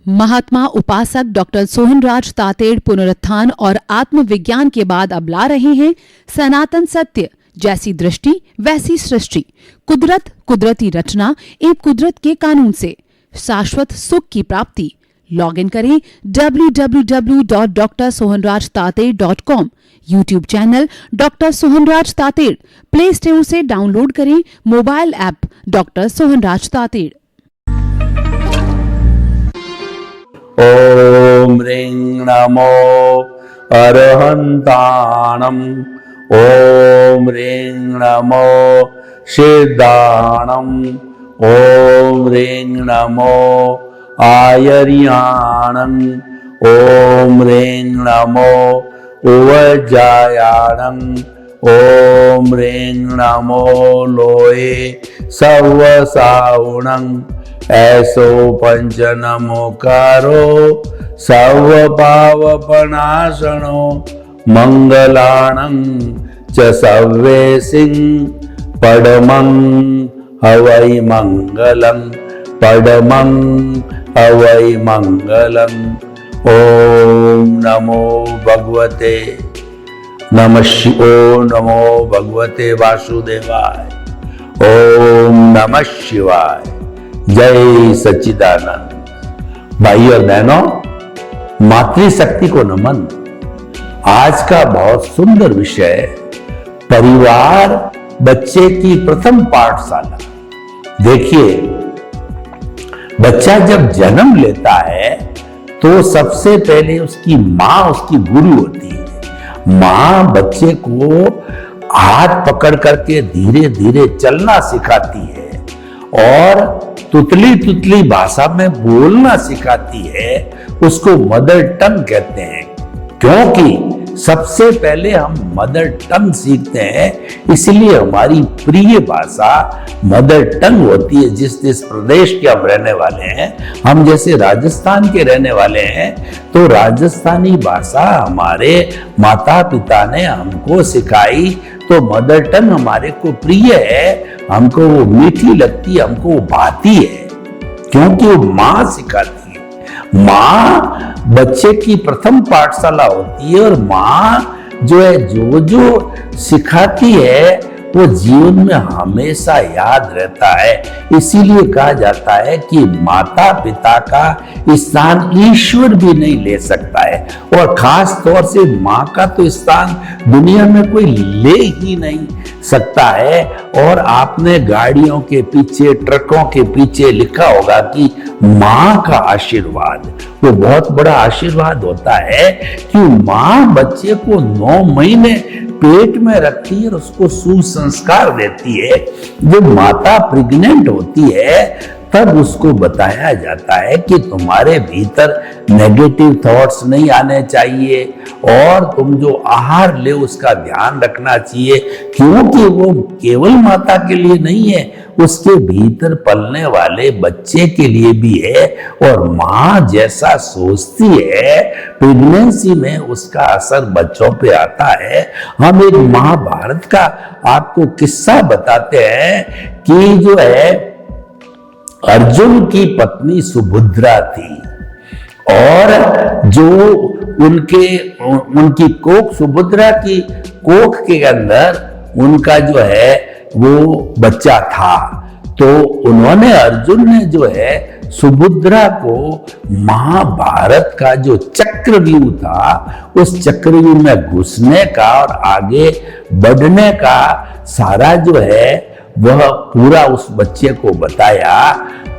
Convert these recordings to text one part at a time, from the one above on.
महात्मा उपासक डॉक्टर सोहनराज तातेड़ पुनरुत्थान और आत्मविज्ञान के बाद अब ला रहे हैं सनातन सत्य, जैसी दृष्टि वैसी सृष्टि, कुदरत, कुदरती रचना एवं कुदरत के कानून से शाश्वत सुख की प्राप्ति। लॉग इन करें www.drsohanrajtated.com, YouTube channel doctor Sohanraj Tated, play store से डाउनलोड करें mobile app doctor Sohanraj Tated. ओम ह्रीं नमो अरहन्ताणम्, ओम ह्रीं नमो सिद्धाणम्, ओम ह्रीं नमो आयर्याणम्, ओम ह्रीं नमो उवज्जायाणम्, ओम ह्रीं नमो लोये सवसावुणम्, ऐसो पंच नमोकारो सर्व पावपनाशनो मंगलाणं च सव्वेसिं पडमं हवै मंगलं, पडमं हवै मंगलम्। ओम नमो भगवते नमो भगवते वासुदेवाय। ओम नमः शिवाय। जय सच्चिदानंद। भाई और बहनों, मातृशक्ति को नमन। आज का बहुत सुंदर विषय, परिवार बच्चे की प्रथम पाठशाला। देखिए, बच्चा जब जन्म लेता है तो सबसे पहले उसकी मां उसकी गुरु होती है। मां बच्चे को हाथ पकड़ करके धीरे धीरे चलना सिखाती है और तुतली तुतली भाषा में बोलना सिखाती है। उसको मदर टंग कहते हैं, क्योंकि सबसे पहले हम मदर टंग सीखते हैं, इसलिए हमारी प्रिय भाषा मदर टंग होती है। जिस प्रदेश के हम रहने वाले हैं, हम जैसे राजस्थान के रहने वाले हैं, तो राजस्थानी भाषा हमारे माता पिता ने हमको सिखाई, तो मदर टंग हमारे को प्रिय है, हमको वो मीठी लगती है, हमको वो भाती है, क्योंकि वो मां सिखाती है। मां बच्चे की प्रथम पाठशाला होती है और मां जो है जो सिखाती है वो जीवन में हमेशा याद रहता है। इसीलिए कहा जाता है कि माता पिता का स्थान ईश्वर भी नहीं ले सकता है, और खास तौर से मां का तो स्थान दुनिया में कोई ले ही नहीं सकता है। और आपने गाड़ियों के पीछे, ट्रकों के पीछे लिखा होगा कि मां का आशीर्वाद, वो बहुत बड़ा आशीर्वाद होता है कि मां बच्चे को 9 महीने पेट में रखती है और उसको सुसंस्कार देती है। जब माता प्रेग्नेंट होती है तब उसको बताया जाता है कि तुम्हारे भीतर नेगेटिव थॉट्स नहीं आने चाहिए और तुम जो आहार ले उसका ध्यान रखना चाहिए, क्योंकि वो केवल माता के लिए नहीं है, उसके भीतर पलने वाले बच्चे के लिए भी है। और माँ जैसा सोचती है, प्रेगनेंसी में उसका असर बच्चों पे आता है। हम एक महाभारत का आपको किस्सा बताते हैं कि जो है अर्जुन की पत्नी सुभद्रा थी, और जो उनकी कोख, सुभद्रा की कोख के अंदर उनका जो है वो बच्चा था। तो उन्होंने, अर्जुन ने जो है सुभद्रा को महाभारत का जो चक्रव्यूह था, उस चक्रव्यूह में घुसने का और आगे बढ़ने का सारा जो है वह पूरा उस बच्चे को बताया।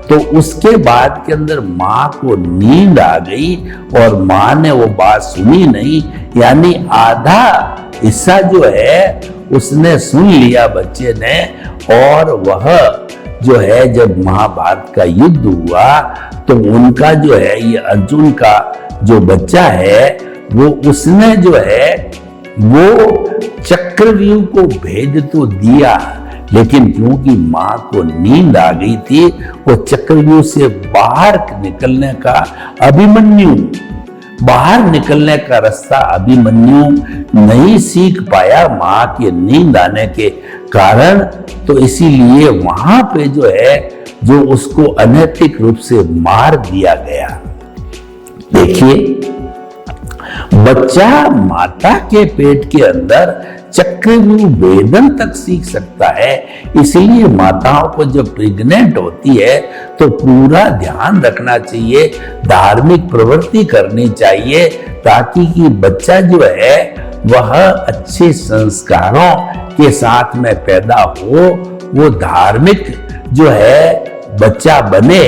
तो उसके बाद के अंदर माँ को नींद आ गई और माँ ने वो बात सुनी नहीं, यानी आधा हिस्सा जो है उसने सुन लिया बच्चे ने। और वह जो है जब महाभारत का युद्ध हुआ तो उनका जो है ये अर्जुन का जो बच्चा है वो उसने जो है वो चक्रव्यूह को भेज तो दिया, लेकिन क्योंकि मां को नींद आ गई थी, वो चक्रव्यूह से बाहर निकलने का रास्ता अभिमन्यु नहीं सीख पाया मां के नींद आने के कारण। तो इसीलिए वहां पे जो है जो उसको अनैतिक रूप से मार दिया गया। देखिए, बच्चा माता के पेट के अंदर चक्रव्यूह भेदन तक सीख सकता है। इसलिए माताओं को जब प्रेग्नेंट होती है तो पूरा ध्यान रखना चाहिए, धार्मिक प्रवृत्ति करनी चाहिए, ताकि कि बच्चा जो है वह अच्छे संस्कारों के साथ में पैदा हो, वो धार्मिक जो है बच्चा बने,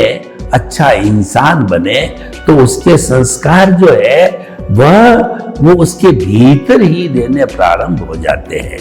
अच्छा इंसान बने। तो उसके संस्कार जो है वो उसके भीतर ही देने प्रारंभ हो जाते हैं।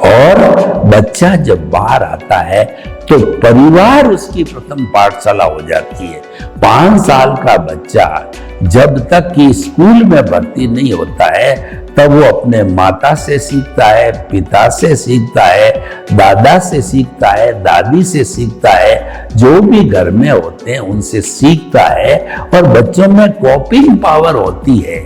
और बच्चा जब बाहर आता है तो परिवार उसकी प्रथम पाठशाला हो जाती है। 5 साल का बच्चा जब तक कि स्कूल में भर्ती नहीं होता है तब वो अपने माता से सीखता है, पिता से सीखता है, दादा से सीखता है, दादी से सीखता है, जो भी घर में होते हैं उनसे सीखता है। और बच्चों में कॉपिंग पावर होती है।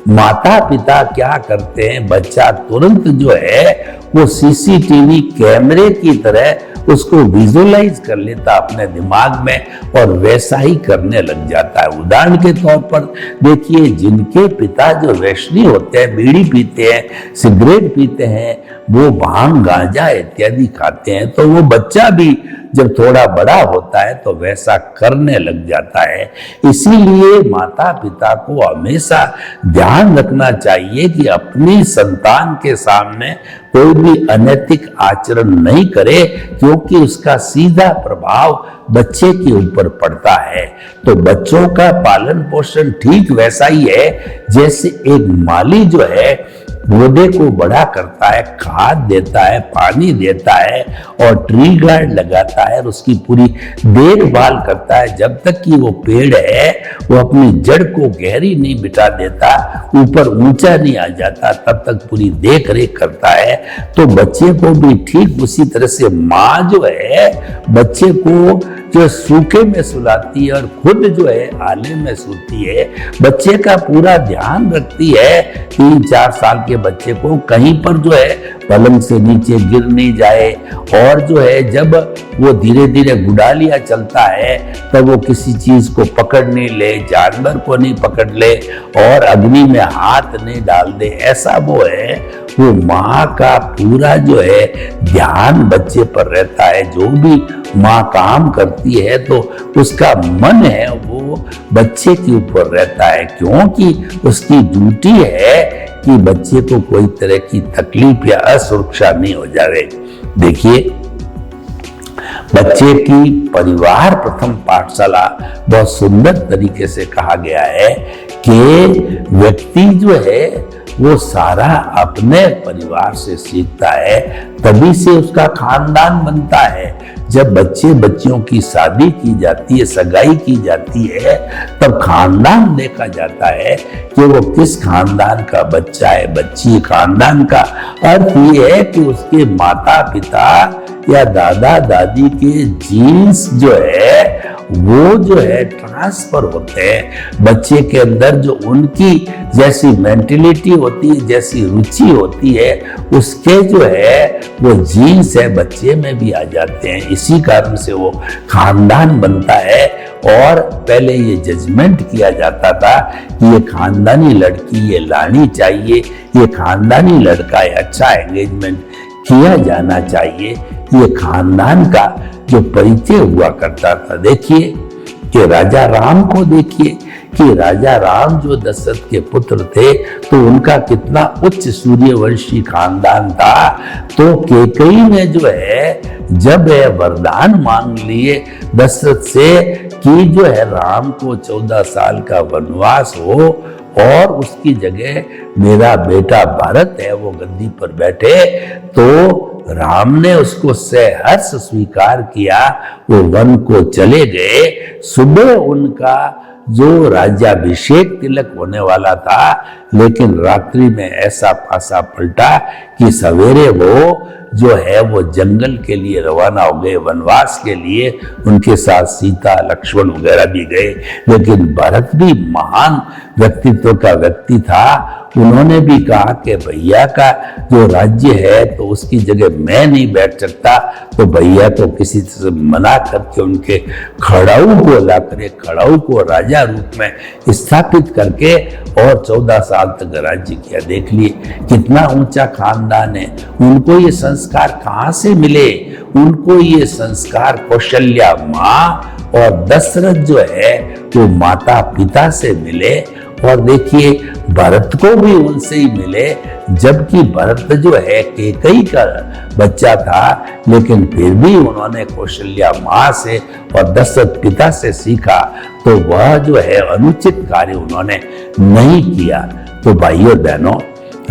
माता पिता क्या करते हैं, बच्चा तुरंत जो है वो सीसीटीवी कैमरे की तरह उसको विजुअलाइज कर लेता अपने दिमाग में और वैसा ही करने लग जाता है। उदाहरण के तौर पर देखिए, जिनके पिता जो वैष्णवी होते हैं, बीड़ी पीते हैं, सिगरेट पीते हैं, वो भांग गांजा इत्यादि खाते हैं, तो वो बच्चा भी जब थोड़ा बड़ा होता है तो वैसा करने लग जाता है। इसीलिए माता पिता को हमेशा ध्यान रखना चाहिए कि अपनी संतान के सामने कोई भी अनैतिक आचरण नहीं करे, क्योंकि उसका सीधा प्रभाव बच्चे के ऊपर पड़ता है। तो बच्चों का पालन पोषण ठीक वैसा ही है जैसे एक माली जो है पौधे को बड़ा करता है, खाद देता है, पानी देता है और ट्री गार्ड लगाता है और उसकी पूरी देखभाल करता है। जब तक कि वो पेड़ है वो अपनी जड़ को गहरी नहीं बिठा देता, ऊपर ऊंचा नहीं आ जाता, तब तक पूरी देख रेख करता है। तो बच्चे को भी ठीक उसी तरह से माँ जो है बच्चे को जो सूखे में सुलाती है और खुद जो है आले में सोती है, बच्चे का पूरा ध्यान रखती है। 3-4 साल के बच्चे को कहीं पर जो है पलंग से नीचे गिर नहीं जाए, और जो है जब वो धीरे धीरे गुडालिया चलता है तब वो किसी चीज को पकड़ नहीं ले, जानवर को नहीं पकड़ ले और अग्नि में हाथ नहीं डाल दे। ऐसा वो है, वो माँ का पूरा जो है ध्यान बच्चे पर रहता है। जो भी माँ काम करती है तो उसका मन है वो बच्चे के ऊपर रहता है, क्योंकि उसकी ड्यूटी है कि बच्चे को कोई तरह की तकलीफ या असुरक्षा नहीं हो जाए। देखिए, बच्चे की परिवार प्रथम पाठशाला बहुत सुंदर तरीके से कहा गया है कि व्यक्ति जो है वो सारा अपने परिवार से सीखता है, तभी से उसका खानदान बनता है। जब बच्चे बच्चियों की शादी की जाती है, सगाई की जाती है, तब खानदान देखा जाता है कि वो किस खानदान का बच्चा है, बच्ची। खानदान का अर्थ ये है कि उसके माता पिता या दादा दादी के जीन्स जो है वो जो है ट्रांसफर होते हैं। बच्चे के अंदर जो उनकी जैसी मेंटेलिटी होती है, जैसी रुचि होती है, उसके जो है वो जीन्स है बच्चे में भी आ जाते हैं। इसी कारण से वो खानदान बनता है। और पहले ये जजमेंट किया जाता था कि ये खानदानी लड़की, ये लानी चाहिए, ये खानदानी लड़का है, अच्छा एंगेजमेंट किया जाना चाहिए। ये खानदान का जो परिचय हुआ करता था। देखिए कि राजा राम को देखिए कि राजा राम जो दशरथ के पुत्र थे तो उनका कितना उच्च सूर्यवंशी खानदान था। तो कैकेयी ने जो है जब वरदान मांग लिए दशरथ से कि जो है राम को 14 साल का वनवास हो और उसकी जगह मेरा बेटा भरत है वो गद्दी पर बैठे, तो राम ने उसको सहर्ष स्वीकार किया। वो वन को चले गए। सुबह उनका जो राज्याभिषेक तिलक होने वाला था, लेकिन रात्रि में ऐसा पासा पलटा कि सवेरे वो जो है वो जंगल के लिए रवाना हो गए, वनवास के लिए। उनके साथ सीता लक्ष्मण वगैरह भी गए, लेकिन भरत भी महान व्यक्तित्व का व्यक्ति था। उन्होंने भी कहा कि भैया का जो राज्य है तो उसकी जगह मैं नहीं बैठ सकता, तो भैया को किसी से मना करके उनके खड़ाऊ को ला कर, खड़ाऊ को राजा रूप में स्थापित करके और 14 साल तक राज्य किया। देख लिए कितना ऊंचा खानदान है। उनको ये संस्कार कहाँ से मिले? उनको ये संस्कार कौशल्या माँ और दशरथ जो है वो माता पिता से मिले। और देखिए भरत को भी उनसे ही मिले, जबकि भरत जो है कैकेयी का बच्चा था, लेकिन फिर भी उन्होंने कौशल्या माँ से और दशरथ पिता से सीखा, तो वह जो है अनुचित कार्य उन्होंने नहीं किया। तो भाइयों बहनों,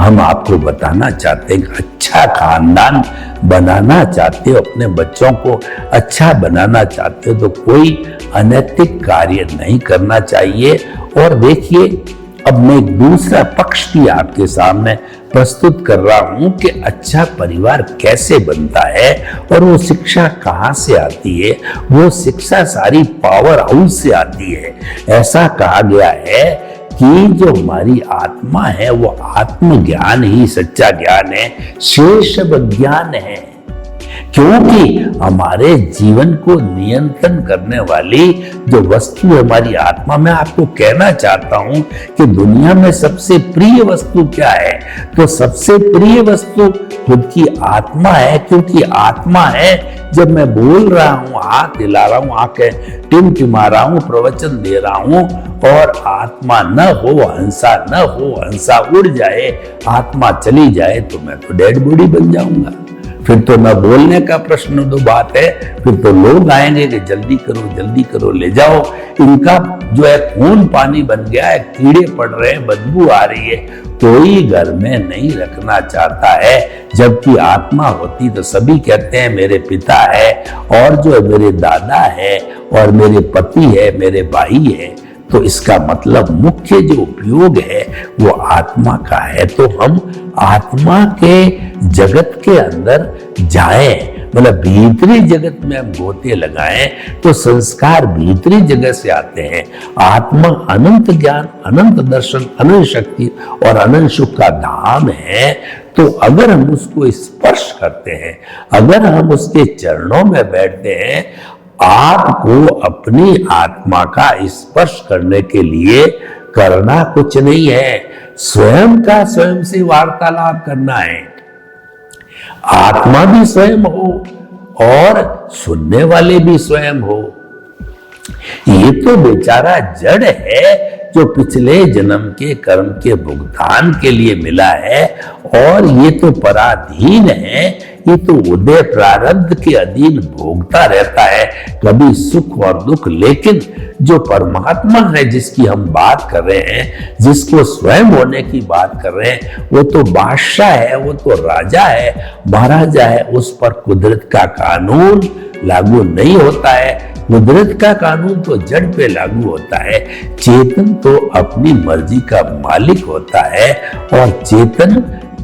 हम आपको बताना चाहते हैं कि अच्छा खानदान बनाना चाहते हो, अपने बच्चों को अच्छा बनाना चाहते हो, तो कोई अनैतिक कार्य नहीं करना चाहिए। और देखिए अब मैं एक दूसरा पक्ष भी आपके सामने प्रस्तुत कर रहा हूं कि अच्छा परिवार कैसे बनता है और वो शिक्षा कहाँ से आती है। वो शिक्षा सारी पावर हाउस से आती है। ऐसा कहा गया है कि जो हमारी आत्मा है वो आत्मज्ञान ही सच्चा ज्ञान है, शेष ज्ञान है। क्योंकि हमारे जीवन को नियंत्रण करने वाली जो वस्तु है हमारी आत्मा। मैं आपको कहना चाहता हूं कि दुनिया में सबसे प्रिय वस्तु क्या है? तो सबसे प्रिय वस्तु खुद की आत्मा है। क्योंकि आत्मा है, जब मैं बोल रहा हूं, हाथ हिला रहा हूं, आंखें टिमटिमा रहा हूं, प्रवचन दे रहा हूं, और आत्मा न हो, हंसा न हो, हंसा उड़ जाए, आत्मा चली जाए, तो मैं तो डेड बॉडी बन जाऊंगा। फिर तो न बोलने का प्रश्न तो बात है, फिर तो लोग आएंगे कि जल्दी करो ले जाओ। इनका जो है खून पानी बन गया है, कीड़े पड़ रहे हैं, बदबू आ रही है, कोई घर में नहीं रखना चाहता है। जबकि आत्मा होती तो सभी कहते हैं मेरे पिता है, और जो है मेरे दादा है, और मेरे पति है, मेरे भाई है। तो इसका मतलब मुख्य जो उपयोग है वो आत्मा का है। तो हम आत्मा के जगत के अंदर जाएं, मतलब भीतरी जगत में हम गोते लगाएं, तो संस्कार भीतरी जगत से आते हैं। आत्मा अनंत ज्ञान, अनंत दर्शन, अनंत शक्ति और अनंत सुख का धाम है। तो अगर हम उसको स्पर्श करते हैं, अगर हम उसके चरणों में बैठते हैं, आपको अपनी आत्मा का स्पर्श करने के लिए करना कुछ नहीं है, स्वयं का स्वयं से वार्तालाप करना है। आत्मा भी स्वयं हो और सुनने वाले भी स्वयं हो। ये तो बेचारा जड़ है जो पिछले जन्म के कर्म के भुगतान के लिए मिला है, और ये तो पराधीन है, ये तो उदय प्रारब्ध के अधीन भोगता रहता है, कभी सुख और दुख। लेकिन जो परमात्मा है जिसकी हम बात कर रहे हैं, जिसको स्वयं होने की बात कर रहे हैं, वो तो बादशाह है, वो तो राजा है, महाराजा है। उस पर कुदरत का कानून लागू नहीं होता है। कुदरत का कानून तो जड़ पे लागू होता है। चेतन तो अपनी मर्जी का मालिक होता है, और चेतन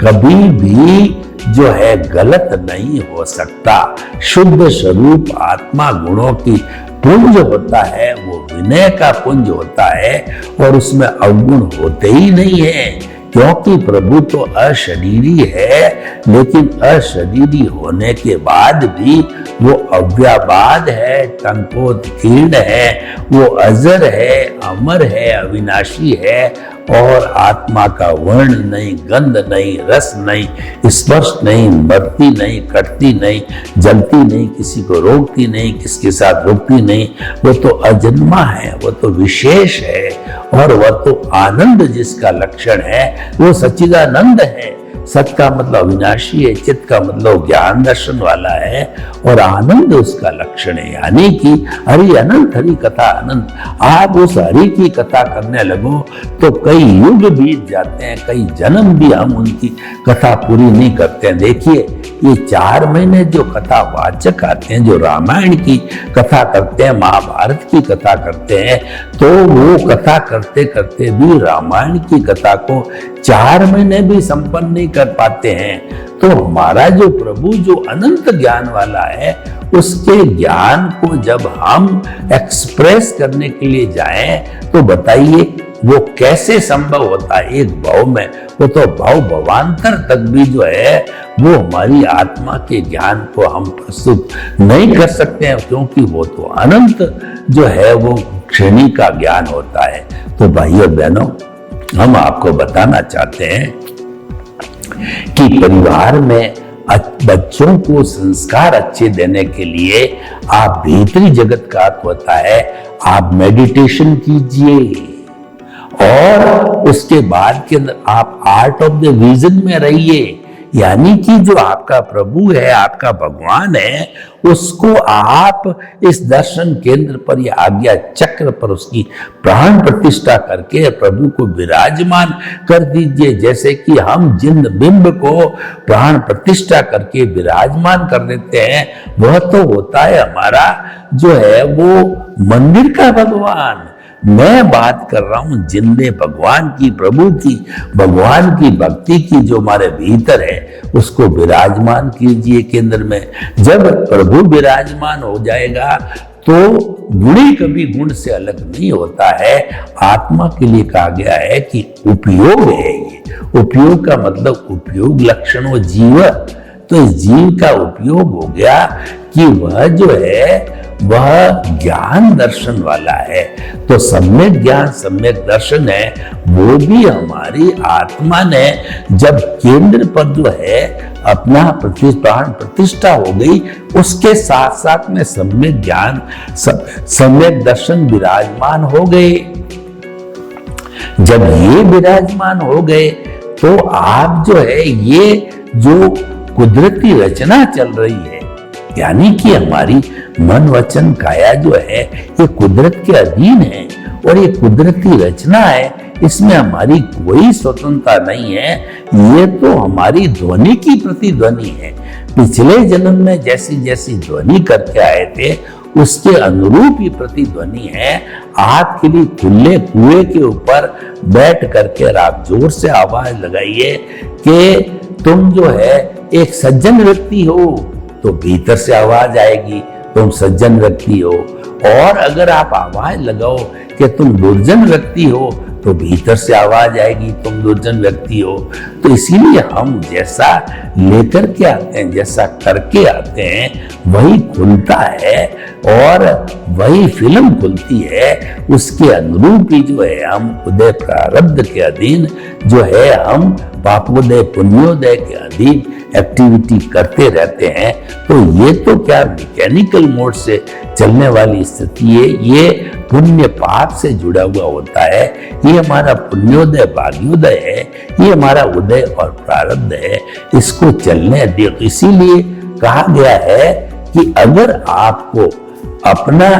कभी भी जो है गलत नहीं हो सकता। शुद्ध स्वरूप आत्मा गुणों की पुंज होता है, वो विनय का पुंज होता है, और उसमें अवगुण होते ही नहीं है। क्योंकि प्रभु तो अशरीरी है, लेकिन अशरीरी होने के बाद भी वो अव्याबाद है, टंकोत्कीर्ण है, वो अजर है, अमर है, अविनाशी है, और आत्मा का वर्ण नहीं, गंध नहीं, रस नहीं, स्पर्श नहीं, मरती नहीं, कटती नहीं, जलती नहीं, किसी को रोकती नहीं, किसके साथ रुकती नहीं। वो तो अजन्मा है, वो तो विशेष है, और वह तो आनंद जिसका लक्षण है, वो सच्चिदानंद है। सत का मतलब अविनाशी है, चित्त का मतलब ज्ञान दर्शन वाला है, और आनंद उसका लक्षण है। यानी कि हरि अनंत, हरि कथा अनंत। आप उस हरि की कथा करने लगो तो कई युग बीत जाते हैं, कई जन्म भी हम उनकी कथा पूरी नहीं करते हैं। देखिए, ये 4 महीने जो कथा वाचक आते हैं, जो रामायण की कथा करते हैं, महाभारत की कथा करते हैं, तो वो कथा करते करते भी रामायण की कथा को 4 महीने भी संपन्न नहीं कर पाते हैं। तो हमारा जो प्रभु जो अनंत ज्ञान वाला है, उसके ज्ञान को जब हम एक्सप्रेस करने के लिए जाएं तो बताइए वो कैसे संभव होता है? एक भाव में, वो तो भाव भवांतर तक भी जो है वो हमारी आत्मा के ज्ञान को हम प्रस्तुत नहीं कर सकते हैं, क्योंकि वो तो अनंत जो है वो श्रेणी का ज्ञान होता है। तो भाइयों बहनों, हम आपको बताना चाहते हैं कि परिवार में बच्चों को संस्कार अच्छे देने के लिए आप भीतरी जगत का अर्थ होता है, आप मेडिटेशन कीजिए और उसके बाद के अंदर आप आर्ट ऑफ द विजन में रहिए। यानी कि जो आपका प्रभु है, आपका भगवान है, उसको आप इस दर्शन केंद्र पर या आज्ञा चक्र पर उसकी प्राण प्रतिष्ठा करके प्रभु को विराजमान कर दीजिए। जैसे कि हम जिन बिंब को प्राण प्रतिष्ठा करके विराजमान कर देते हैं, वह तो होता है हमारा जो है वो मंदिर का भगवान। मैं बात कर रहा हूं जिंदे भगवान की, प्रभु की, भगवान की भक्ति की जो हमारे भीतर है, उसको विराजमान कीजिए केंद्र में। जब प्रभु विराजमान हो जाएगा तो गुणी कभी गुण से अलग नहीं होता है। आत्मा के लिए कहा गया है कि उपयोग है ये। उपयोग का मतलब उपयोग लक्षण व जीव। तो इस जीव का उपयोग हो गया कि वह जो है वह ज्ञान दर्शन वाला है। तो सम्यक ज्ञान सम्यक दर्शन है, वो भी हमारी आत्मा ने जब केंद्र पर जो है अपना प्राण प्रतिष्ठा हो गई, उसके साथ साथ में सम्यक ज्ञान सम्यक दर्शन विराजमान हो गए। जब ये विराजमान हो गए तो आप जो है ये जो कुदरती रचना चल रही है, यानी कि हमारी मन वचन काया जो है ये कुदरत के अधीन है और ये कुदरती रचना है, इसमें हमारी कोई स्वतंत्रता नहीं है। ये तो हमारी ध्वनि की प्रतिध्वनि है। पिछले जन्म में जैसी जैसी ध्वनि करके आए थे उसके अनुरूप ही प्रतिध्वनि है। आपके लिए खुले कुएं के ऊपर बैठ करके आप जोर से आवाज लगाइए कि तुम जो है एक सज्जन व्यक्ति हो, तो भीतर से आवाज आएगी तुम सज्जन व्यक्ति हो। और अगर आप आवाज लगाओ कि तुम दुर्जन व्यक्ति हो, तो भीतर से आवाज आएगी तुम दुर्जन व्यक्ति हो। तो इसीलिए हम जैसा लेकर के आते हैं, जैसा करके आते हैं, वही खुलता है और वही फिल्म खुलती है। उसके अनुरूप ही जो है हम उदय प्रारब्ध के अधीन जो है हम पापोदय पुण्योदय के अधीन एक्टिविटी करते रहते हैं। तो ये तो क्या मैकेनिकल मोड से चलने वाली स्थिति है, ये पुण्य पाप से जुड़ा हुआ होता है। ये हमारा पुण्योदय भाग्योदय है, ये हमारा उदय और प्रारब्ध है, इसको चलने दियो। तो इसीलिए कहा गया है कि अगर आपको अपना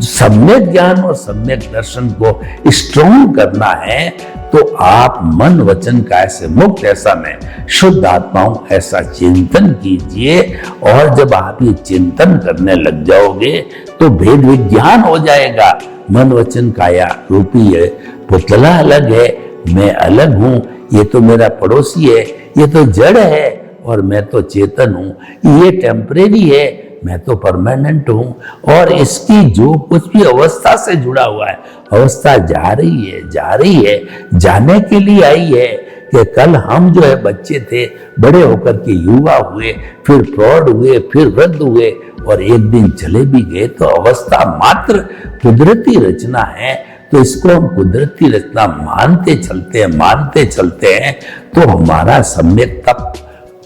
सम्यक ज्ञान और सम्यक दर्शन को स्ट्रॉन्ग करना है तो आप मन वचन का ऐसे मुक्त ऐसा में शुद्ध आत्माओं ऐसा चिंतन कीजिए। और जब आप ये चिंतन करने लग जाओगे तो भेद विज्ञान हो जाएगा। मन वचन काया रूपी है, पुतला अलग है, मैं अलग हूं, ये तो मेरा पड़ोसी है, ये तो जड़ है और मैं तो चेतन हूं, ये टेम्परेरी है, मैं तो परमानेंट हूं। और इसकी जो कुछ भी अवस्था से जुड़ा हुआ है, अवस्था जा रही है, जाने के लिए आई है। कि कल हम जो है बच्चे थे, बड़े होकर के युवा हुए, फिर प्रौढ़ हुए, फिर वृद्ध हुए और एक दिन चले भी गए। तो अवस्था मात्र कुदरती रचना है। तो इसको हम कुदरती रचना मानते चलते हैं तो हमारा सम्यक तप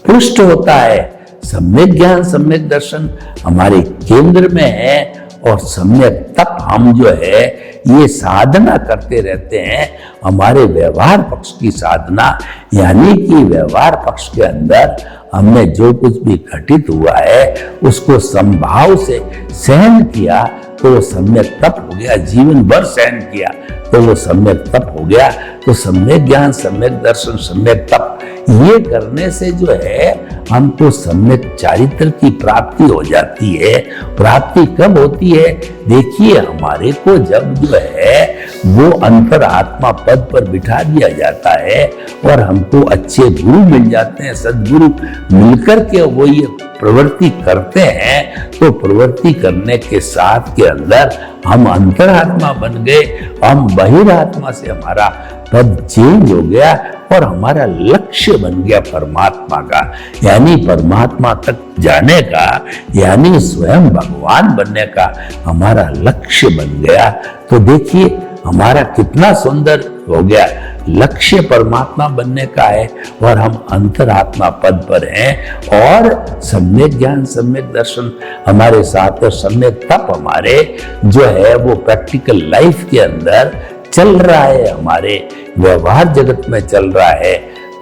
पुष्ट होता है। सम्यक ज्ञान सम्यक दर्शन हमारे केंद्र में है और सम्यक तप हम जो है ये साधना करते रहते हैं, हमारे व्यवहार पक्ष की साधना, यानी कि व्यवहार पक्ष के अंदर हमने जो कुछ भी घटित हुआ है उसको संभाव से सहन किया तो वो सम्यक तप हो गया, जीवन भर सहन किया तो वो सम्यक तप हो गया। तो सम्यक ज्ञान, सम्यक दर्शन, सम्यक तप ये करने से जो है हमको सम्यक चारित्र की प्राप्ति हो जाती है। प्राप्ति कब होती है? देखिए, हमारे को जब जो है वो अंतर आत्मा पद पर बिठा दिया जाता है और हमको अच्छे गुरु मिल जाते हैं, सदगुरु मिलकर के वो ये प्रवृत्ति करते हैं, तो प्रवृत्ति करने के साथ के अंदर हम अंतरात्मा बन गए, हम बहिरात्मा से हमारा पद चेंज हो गया और हमारा लक्ष्य बन गया परमात्मा का, यानी परमात्मा तक जाने का, यानी स्वयं भगवान बनने का हमारा लक्ष्य बन गया। तो देखिए हमारा कितना सुंदर हो गया, लक्ष्य परमात्मा बनने का है और हम अंतरात्मा पद पर हैं और सम्यक ज्ञान, सम्यक दर्शन हमारे साथ और सम्यक तप हमारे जो है वो प्रैक्टिकल लाइफ के अंदर चल रहा है, हमारे व्यवहार जगत में चल रहा है।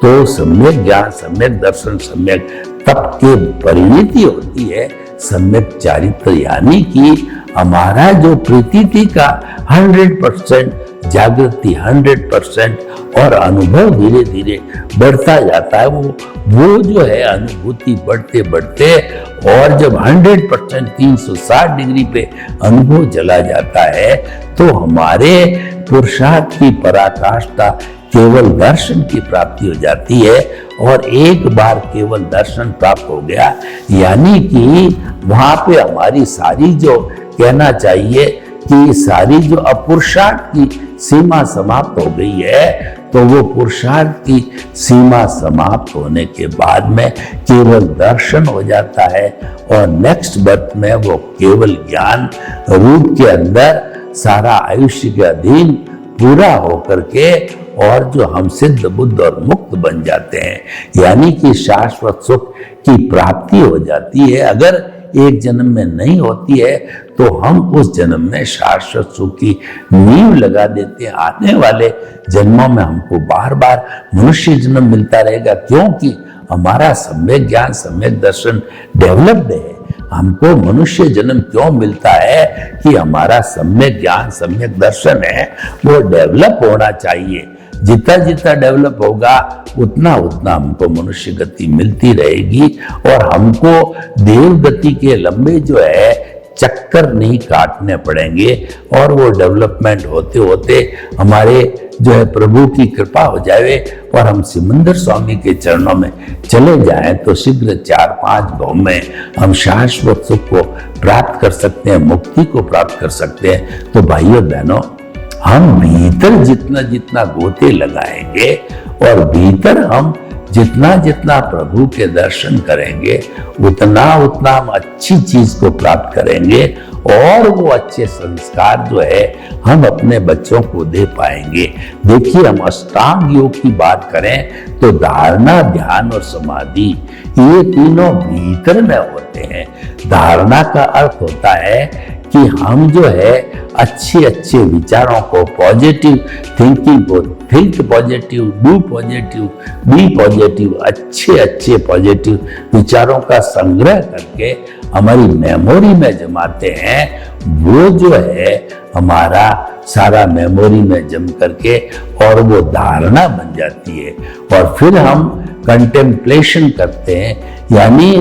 तो सम्यक ज्ञान, सम्यक दर्शन, सम्यक तप की परिणति होती है सम्यक चारित्र, यानी कि हमारा जो प्रतीति का 100% जागृति, 100% और अनुभव धीरे धीरे बढ़ता जाता है। वो जो है अनुभूति बढ़ते बढ़ते और जब 100% 360 डिग्री पे अनुभव चला जाता है तो हमारे पुरुषार्थ की पराकाष्ठा केवल दर्शन की प्राप्ति हो जाती है। और एक बार केवल दर्शन प्राप्त हो गया, यानी कि वहां पे हमारी सारी जो कहना चाहिए कि सारी जो अपुरुषार्थ की सीमा समाप्त हो गई है, तो वो पुरुषार्थ की सीमा समाप्त होने के बाद में केवल दर्शन हो जाता है और नेक्स्ट बर्थ में वो केवल ज्ञान रूप के अंदर सारा आयुष्य के अधीन पूरा होकर के और जो हम सिद्ध बुद्ध और मुक्त बन जाते हैं, यानी कि शाश्वत सुख की प्राप्ति हो जाती है। अगर एक जन्म में नहीं होती है तो हम उस जन्म में शाश्वत सुख की नींव लगा देते हैं। आने वाले जन्मों में हमको बार बार मनुष्य जन्म मिलता रहेगा, क्योंकि हमारा सम्यक ज्ञान, सम्यक दर्शन डेवलप्ड है। हमको मनुष्य जन्म क्यों मिलता है कि हमारा सम्यक ज्ञान, सम्यक दर्शन है वो डेवलप होना चाहिए। जितना जितना डेवलप होगा उतना उतना हमको मनुष्य गति मिलती रहेगी और हमको देव गति के लंबे जो है चक्कर नहीं काटने पड़ेंगे और वो डेवलपमेंट होते होते हमारे जो है प्रभु की कृपा हो जाए और हम सिमंदर स्वामी के चरणों में चले जाएं तो शीघ्र 4-5 भाव में हम शाश्वत सुख को प्राप्त कर सकते हैं, मुक्ति को प्राप्त कर सकते हैं। तो भाइयों बहनों, हम भीतर जितना जितना गोते लगाएंगे और भीतर हम जितना जितना प्रभु के दर्शन करेंगे उतना उतना हम अच्छी चीज को प्राप्त करेंगे और वो अच्छे संस्कार जो है हम अपने बच्चों को दे पाएंगे। देखिए, हम अष्टांग योग की बात करें तो धारणा, ध्यान और समाधि ये तीनों भीतर में होते हैं। धारणा का अर्थ होता है कि हम जो है अच्छे अच्छे विचारों को, पॉजिटिव थिंकिंग को, think positive, do positive, be positive, अच्छे अच्छे पॉजिटिव विचारों का संग्रह करके हमारी मेमोरी में जमाते हैं। वो जो है हमारा सारा मेमोरी में जम करके और वो धारणा बन जाती है और फिर हम कंटेम्पलेशन करते हैं, यानी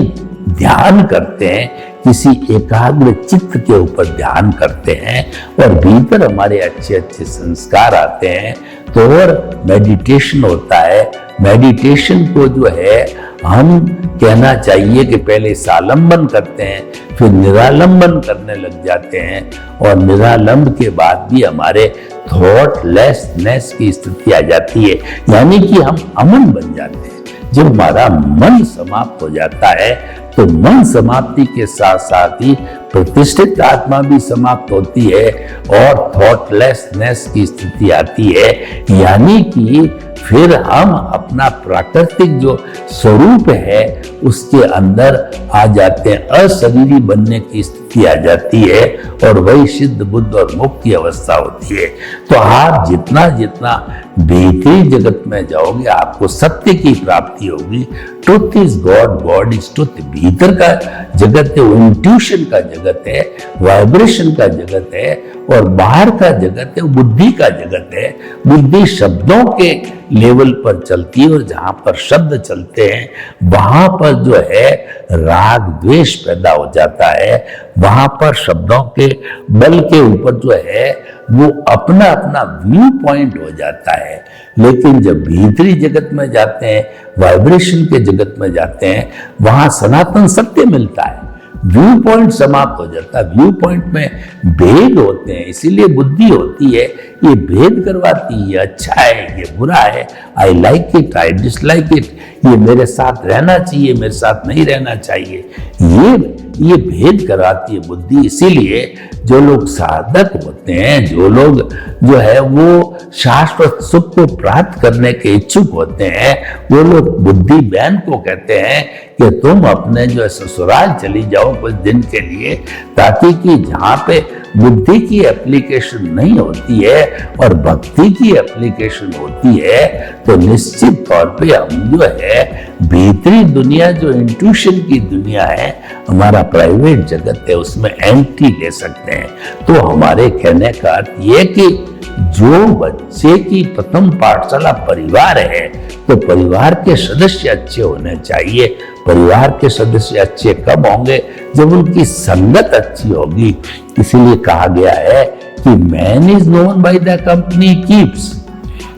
ध्यान करते हैं, किसी एकाग्र चित्त के ऊपर ध्यान करते हैं और भीतर हमारे अच्छे अच्छे संस्कार आते हैं। तो और मेडिटेशन होता है। मेडिटेशन को जो है हम कहना चाहिए कि पहले सालंबन करते हैं, फिर निरालंबन करने लग जाते हैं और निरालंब के बाद भी हमारे थॉटलेसनेस की स्थिति आ जाती है, यानी कि हम अमन बन जाते हैं। जब हमारा मन समाप्त हो जाता है तो मन समाप्ति के साथ साथ ही प्रतिष्ठित आत्मा भी समाप्त होती है और थॉटलेसनेस की स्थिति आती है, यानी कि फिर हम अपना प्राकृतिक जो स्वरूप है उसके अंदर आ जाते हैं, अशरीरी बनने की स्थिति आ जाती है और वही सिद्ध बुद्ध और मुक्त की अवस्था होती है। तो आप जितना जितना भीतरी जगत में जाओगे आपको सत्य की प्राप्ति होगी। Truth is God, God is truth. भीतर का जगत है वो इंट्यूशन का जगत है, वाइब्रेशन का जगत है, और बाहर का जगत है वो बुद्धि का जगत है। बुद्धि शब्दों के लेवल पर चलती है और जहां पर शब्द चलते हैं वहां पर जो है राग द्वेष पैदा हो जाता है। वहां पर शब्दों के बल के ऊपर जो है वो अपना अपना व्यू पॉइंट हो जाता है। लेकिन जब भीतरी जगत में जाते हैं, वाइब्रेशन के जगत में जाते हैं, वहां सनातन सत्य मिलता है। व्यू पॉइंट समाप्त हो जाता है। व्यू पॉइंट में भेद होते हैं, इसीलिए बुद्धि होती है ये भेद करवाती है, ये अच्छा है, ये बुरा है, I like it, I dislike it, ये मेरे साथ रहना चाहिए, मेरे साथ नहीं रहना चाहिए, ये भेद कराती है बुद्धि। इसीलिए जो लोग साधक होते हैं, जो लोग जो है वो शाश्वत सुख को प्राप्त करने के इच्छुक होते हैं, वो लोग बुद्धि बहन को कहते हैं कि तुम अपने जो है ससुराल चली जाओ कुछ दिन के लिए, ताकि कि जहाँ पे बुद्धि की एप्लीकेशन नहीं होती है और भक्ति की एप्लीकेशन होती है, तो निश्चित तौर पे हम जो है भीतरी दुनिया जो इंट्यूशन की दुनिया है, हमारा प्राइवेट जगत है, उसमें एंट्री ले सकते हैं। तो हमारे कहने का अर्थ ये कि जो बच्चे की प्रथम पाठशाला परिवार है, तो परिवार के सदस्य अच्छे होने चाहिए। परिवार के सदस्य अच्छे कब होंगे? जब उनकी संगत अच्छी होगी। इसीलिए कहा गया है कि man is known by the company keeps.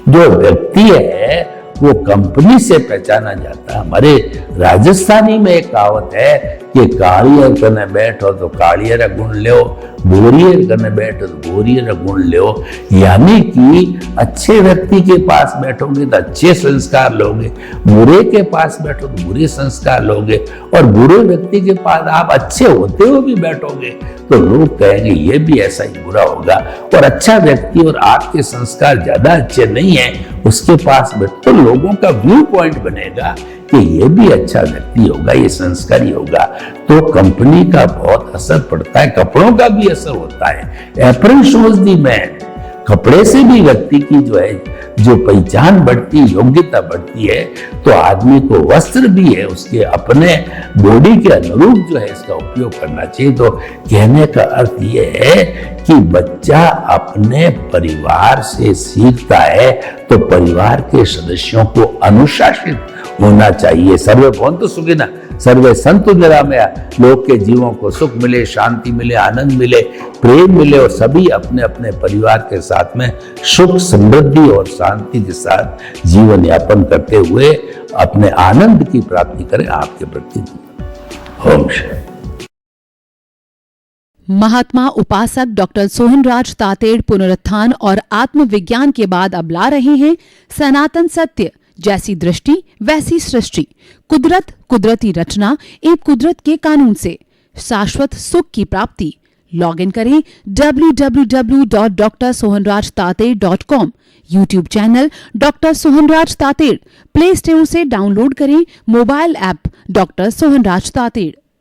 जो व्यक्ति है वो कंपनी से पहचाना जाता है। हमारे राजस्थानी में एक कहावत है कि कालियर करने बैठो तो कालियर गुण लो, बोरियर करने बैठो तो बोरियर गुण लो। यानी कि अच्छे व्यक्ति के पास बैठोगे तो अच्छे संस्कार लोगे, बुरे के पास बैठो तो बुरे संस्कार लोगे, और बुरे व्यक्ति के पास आप अच्छे होते हुए भी बैठोगे तो लोग कहेंगे ये भी ऐसा ही बुरा होगा। और अच्छा व्यक्ति और आपके संस्कार ज्यादा अच्छे नहीं है उसके पास बैठो तो लोगों का व्यू पॉइंट बनेगा कि ये भी अच्छा व्यक्ति होगा, ये संस्कारी होगा। तो कंपनी का बहुत असर पड़ता है, कपड़ों का भी असर होता है। Apron shows the man. कपड़े से भी व्यक्ति की जो है जो पहचान बढ़ती, योग्यता बढ़ती है। तो आदमी को वस्त्र भी है उसके अपने बॉडी के अनुरूप जो है इसका उपयोग करना चाहिए। तो कहने का अर्थ ये है कि बच्चा अपने परिवार से सीखता है, तो परिवार के सदस्यों को अनुशासित होना चाहिए। सर्वे भवन्तु सुखिनः, सर्वे सन्तु निरामया। लोग के जीवों को सुख मिले, शांति मिले, आनंद मिले, प्रेम मिले, और सभी अपने अपने परिवार के साथ में सुख, समृद्धि और शांति के साथ जीवन यापन करते हुए अपने आनंद की प्राप्ति करें। आपके प्रति ओम शांति। महात्मा उपासक डॉक्टर सोहनराज तातेड़ पुनरुत्थान और आत्मविज्ञान के बाद अब ला रहे हैं सनातन सत्य, जैसी दृष्टि वैसी सृष्टि, कुदरत, कुदरती रचना एवं कुदरत के कानून से शाश्वत सुख की प्राप्ति। लॉग इन करें www.drsohanrajtated.com, YouTube channel doctor Sohanraj Tated, play store से डाउनलोड करें mobile app doctor Sohanraj Tated.